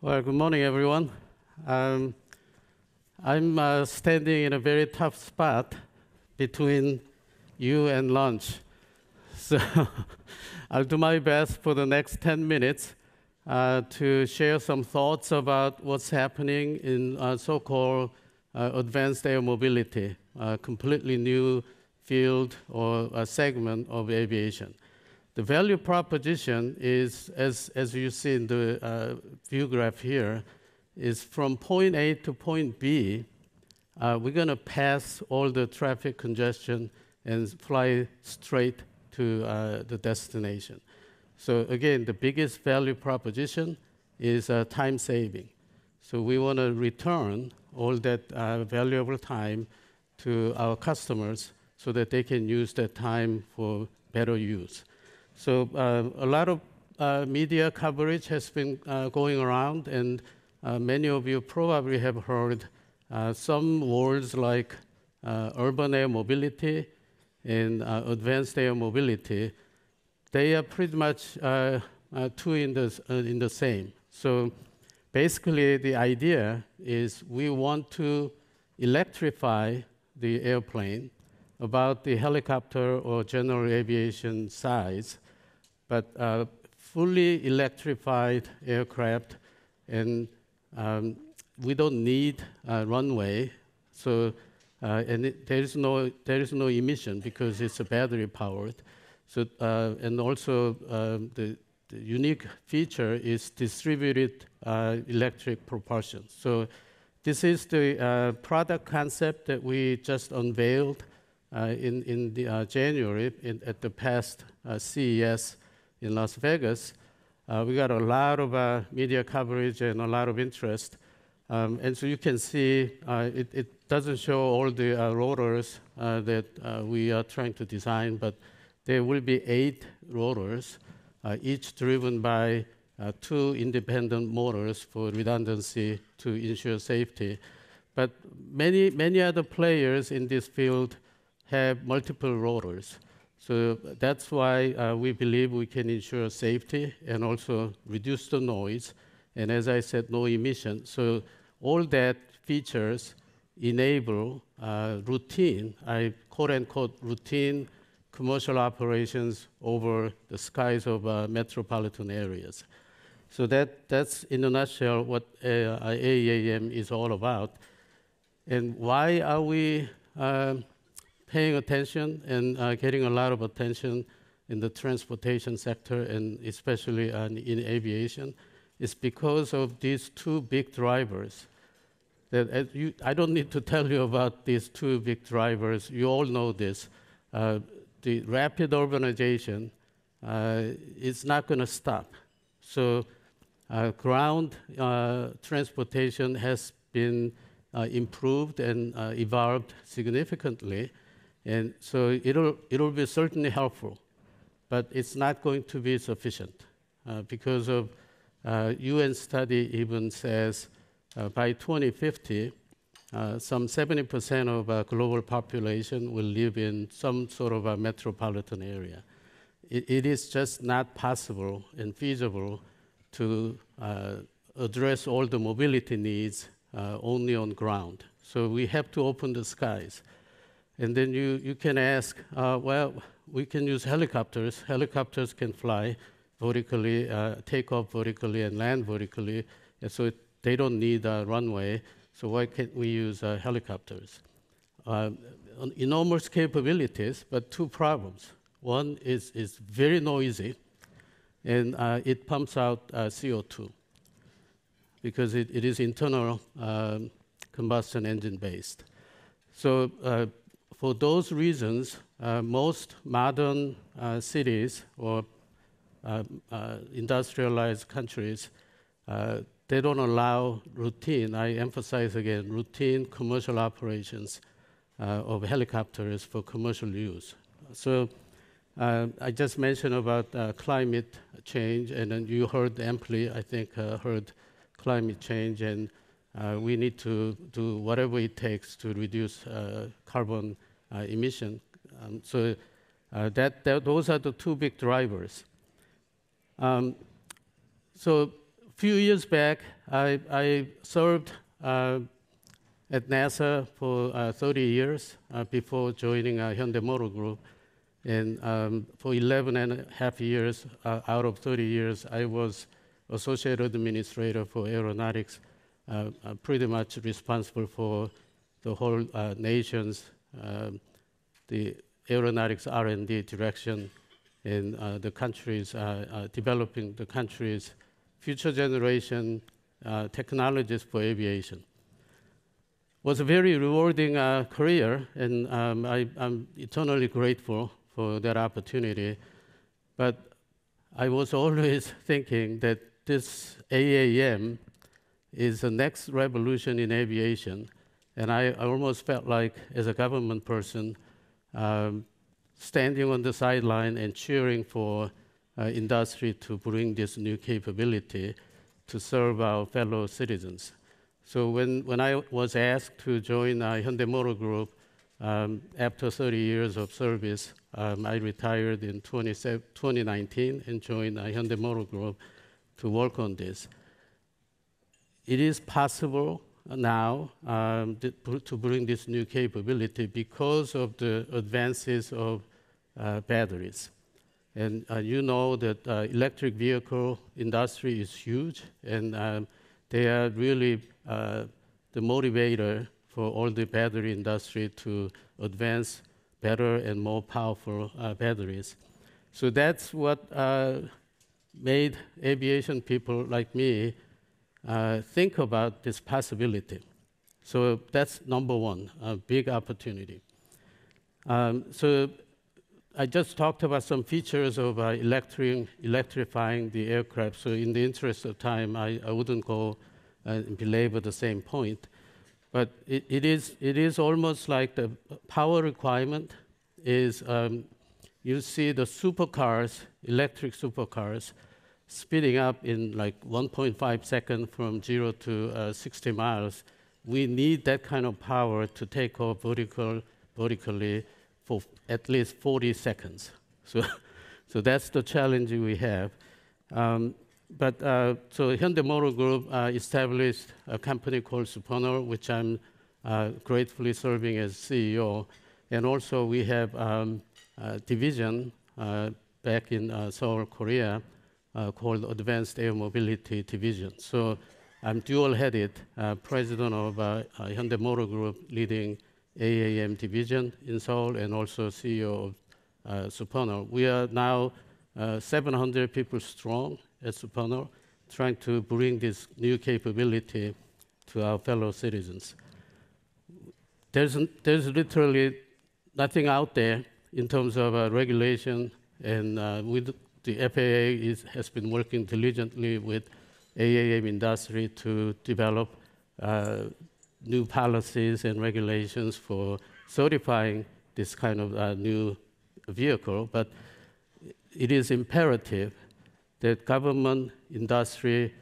Well, good morning, everyone. Um, I'm standing in a very tough spot between you and lunch. So I'll do my best for the next 10 minutes to share some thoughts about what's happening in so-called advanced air mobility, a completely new field or a segment of aviation. The value proposition is, as you see in the view graph here, is from point A to point B, we're going to pass all the traffic congestion and fly straight to the destination. So again, the biggest value proposition is time saving. So we want to return all that valuable time to our customers so that they can use that time for better use. So a lot of media coverage has been going around, and many of you probably have heard some words like urban air mobility and advanced air mobility. They are pretty much two in the same. So basically, the idea is we want to electrify the airplane about the helicopter or general aviation size, but fully electrified aircraft, and we don't need a runway. So there is no emission because it's battery powered. So and also the unique feature is distributed electric propulsion. So this is the product concept that we just unveiled in January at the past CES in Las Vegas. We got a lot of media coverage and a lot of interest. And so you can see it doesn't show all the rotors that we are trying to design, but there will be 8 rotors, each driven by 2 independent motors for redundancy to ensure safety. But many other players in this field have multiple rotors. So that's why we believe we can ensure safety and also reduce the noise. And as I said, no emission. So all that features enable routine, I quote unquote, routine commercial operations over the skies of metropolitan areas. So that's in a nutshell what AAM is all about. And why are we paying attention and getting a lot of attention in the transportation sector and especially in aviation? Is because of these 2 big drivers. I don't need to tell you about these 2 big drivers. You all know this. The rapid urbanization is not going to stop. So ground transportation has been improved and evolved significantly. And so it'll be certainly helpful, but it's not going to be sufficient because of UN study even says by 2050, some 70% of global population will live in some sort of a metropolitan area. It is just not possible and feasible to address all the mobility needs only on ground. So we have to open the skies. And then you can ask, well, we can use helicopters. Helicopters can fly vertically, take off vertically, and land vertically. And so they don't need a runway. So why can't we use helicopters? Enormous capabilities, but 2 problems. One is very noisy, and it pumps out CO2 because it is internal combustion engine based. So for those reasons, most modern cities or industrialized countries, they don't allow routine, I emphasize again, routine commercial operations of helicopters for commercial use. So I just mentioned about climate change, and then you heard amply, I think, heard climate change, and we need to do whatever it takes to reduce carbon emission. So those are the 2 big drivers. So few years back, I served at NASA for 30 years before joining Hyundai Motor Group. And for 11 and a half years out of 30 years, I was Associate Administrator for Aeronautics, pretty much responsible for the whole nation's the aeronautics R&D direction in the country's developing the country's future generation technologies for aviation. Was a very rewarding career, and I'm eternally grateful for that opportunity. But I was always thinking that this AAM is the next revolution in aviation, and I almost felt like, as a government person, standing on the sideline and cheering for industry to bring this new capability to serve our fellow citizens. So when I was asked to join Hyundai Motor Group after 30 years of service, I retired in 2019 and joined Hyundai Motor Group to work on this. It is possible now to bring this new capability because of the advances of batteries. And you know that electric vehicle industry is huge, and they are really the motivator for all the battery industry to advance better and more powerful batteries. So that's what made aviation people like me think about this possibility. So that's number one, a big opportunity. So I just talked about some features of electrifying the aircraft. So in the interest of time, I wouldn't go and belabor the same point. But it is almost like the power requirement is, you see the supercars, electric supercars, speeding up in like 1.5 seconds from 0 to 60 miles. We need that kind of power to take off vertically for at least 40 seconds. So that's the challenge we have. So Hyundai Motor Group established a company called Supernal, which I'm gratefully serving as CEO. And also we have a division back in Seoul, Korea, called Advanced Air Mobility Division. So I'm dual-headed president of Hyundai Motor Group, leading AAM Division in Seoul, and also CEO of Supernal. We are now 700 people strong at Supernal, trying to bring this new capability to our fellow citizens. There's literally nothing out there in terms of regulation, and with the FAA has been working diligently with AAM industry to develop new policies and regulations for certifying this kind of new vehicle. But it is imperative that government, industry,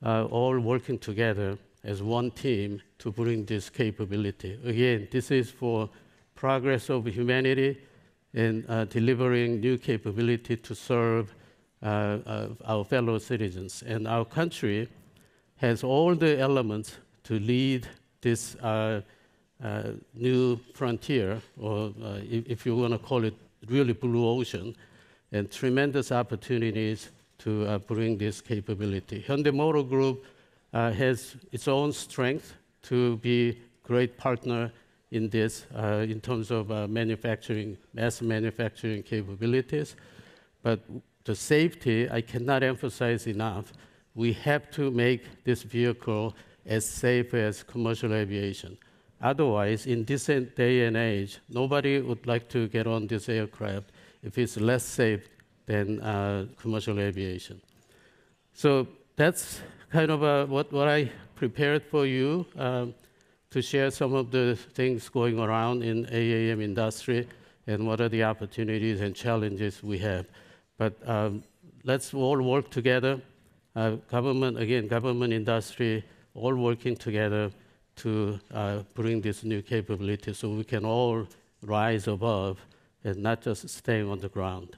all working together as one team to bring this capability. Again, this is for progress of humanity and delivering new capability to serve our fellow citizens. And our country has all the elements to lead this new frontier, or if you want to call it really blue ocean, and tremendous opportunities to bring this capability. Hyundai Motor Group has its own strength to be great partner in this in terms of manufacturing, mass manufacturing capabilities. But the safety, I cannot emphasize enough. We have to make this vehicle as safe as commercial aviation. Otherwise, in this day and age, nobody would like to get on this aircraft if it's less safe than commercial aviation. So that's kind of what I prepared for you to share some of the things going around in AAM industry and what are the opportunities and challenges we have. But let's all work together, government, industry, all working together to bring this new capability so we can all rise above and not just stay on the ground.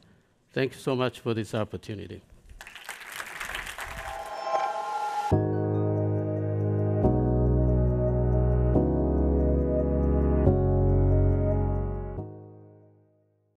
Thank you so much for this opportunity.